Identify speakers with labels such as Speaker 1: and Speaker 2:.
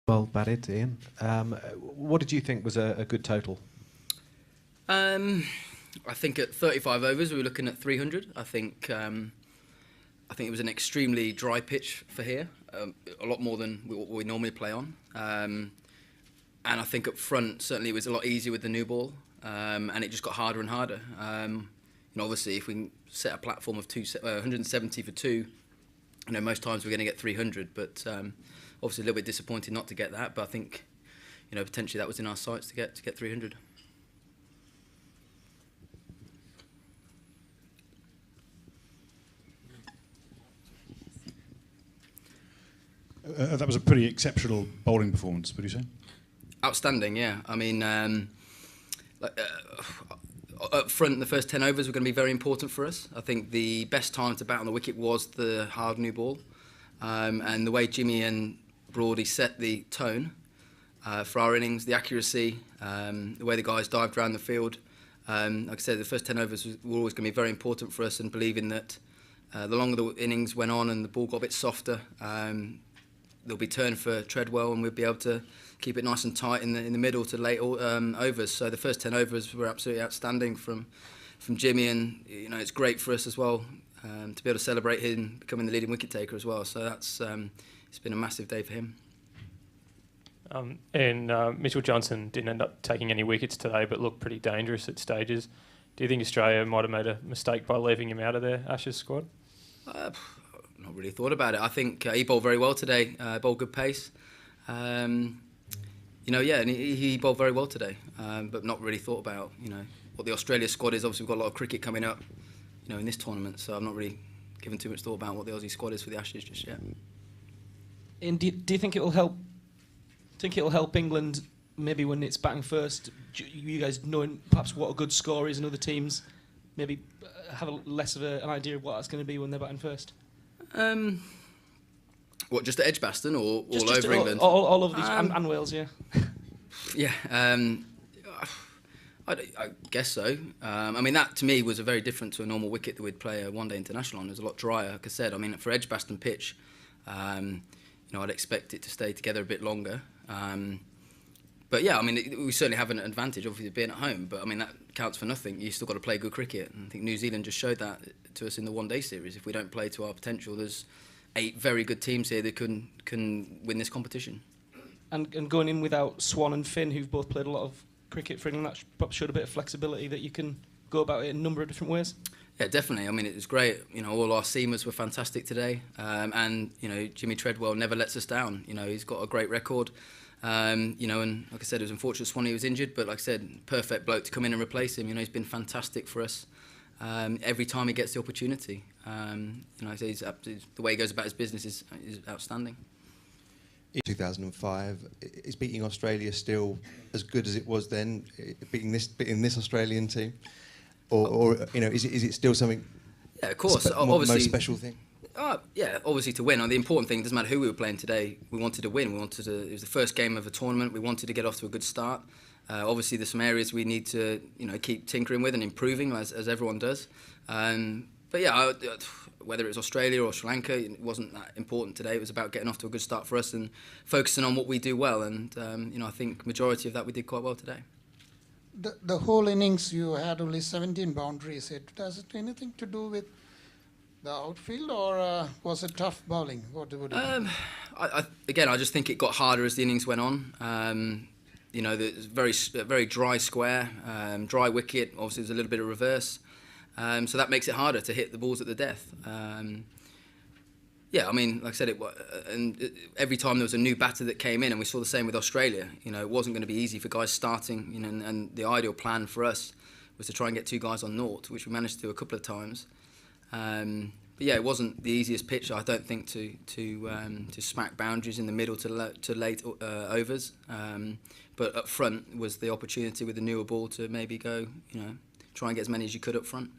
Speaker 1: Well batted, Ian. What did you think was a good total?
Speaker 2: I think at 35 overs we were looking at 300. I think it was an extremely dry pitch for here, a lot more than what we normally play on. And I think up front certainly it was a lot easier with the new ball, and it just got harder and harder. Obviously if we can set a platform of 170 for two, most times we're going to get 300, but obviously a little bit disappointed not to get that. But I think potentially that was in our sights to get 300.
Speaker 3: That was a pretty exceptional bowling performance, would you say?
Speaker 2: Outstanding, yeah. I mean, up front, the first 10 overs were going to be very important for us. I think the best time to bat on the wicket was the hard new ball. And the way Jimmy and Broady set the tone for our innings, the accuracy, the way the guys dived around the field. Like I said, the first 10 overs were always going to be very important for us, and believing that the longer the innings went on and the ball got a bit softer, there'll be turn for Treadwell, and we'll be able to keep it nice and tight in the middle to late overs. So the first 10 overs were absolutely outstanding from Jimmy, and it's great for us as well to be able to celebrate him becoming the leading wicket taker as well. So that's it's been a massive day for him.
Speaker 4: Mitchell Johnson didn't end up taking any wickets today, but looked pretty dangerous at stages. Do you think Australia might have made a mistake by leaving him out of their Ashes squad?
Speaker 2: Not really thought about it. I think he bowled very well today. Bowled good pace. And he bowled very well today. But not really thought about what the Australia squad is. Obviously, we've got a lot of cricket coming up, in this tournament. So I've not really given too much thought about what the Aussie squad is for the Ashes just yet.
Speaker 5: And do you think it will help? Think it will help England maybe when it's batting first? You guys knowing perhaps what a good score is in other teams, maybe have less of an idea of what that's going to be when they're batting first.
Speaker 2: What, just at Edgbaston or
Speaker 5: just
Speaker 2: all over England?
Speaker 5: All over these, and Wales, yeah.
Speaker 2: Yeah, I guess so. That to me was a very different to a normal wicket that we'd play a one-day international on. It was a lot drier, like I said. For Edgbaston pitch, I'd expect it to stay together a bit longer. But yeah, we certainly have an advantage, obviously, being at home. But that counts for nothing. You still got to play good cricket. And I think New Zealand just showed that to us in the one-day series. If we don't play to our potential, there's 8 very good teams here that can win this competition.
Speaker 5: And going in without Swan and Finn, who've both played a lot of cricket for England, that perhaps showed a bit of flexibility that you can go about it in a number of different ways.
Speaker 2: Yeah, definitely. It was great. All our seamers were fantastic today. And Jimmy Treadwell never lets us down. He's got a great record. And like I said, it was unfortunate Swanee was injured, but like I said, perfect bloke to come in and replace him. He's been fantastic for us every time he gets the opportunity. The way he goes about his business is outstanding.
Speaker 6: In 2005, is beating Australia still as good as it was then? Beating this Australian team, or is it still something?
Speaker 2: Yeah, of course.
Speaker 6: Obviously, most special thing.
Speaker 2: Yeah, obviously to win. The important thing, doesn't matter who we were playing today, we wanted to win. It was the first game of a tournament. We wanted to get off to a good start. Obviously, there's some areas we need to keep tinkering with and improving, as everyone does. But yeah, whether it was Australia or Sri Lanka, it wasn't that important today. It was about getting off to a good start for us and focusing on what we do well. And I think majority of that we did quite well today.
Speaker 7: The whole innings you had only 17 boundaries. Does it anything to do with the outfield, or was it tough bowling? What do you think?
Speaker 2: I just think it got harder as the innings went on. There's very dry square, dry wicket. Obviously, there's a little bit of reverse, so that makes it harder to hit the balls at the death. Like I said, every time there was a new batter that came in, and we saw the same with Australia. It wasn't going to be easy for guys starting. And the ideal plan for us was to try and get 2 guys on naught, which we managed to do a couple of times. But yeah, it wasn't the easiest pitch, I don't think, to smack boundaries in the middle to late overs. But up front was the opportunity with the newer ball to maybe go, try and get as many as you could up front.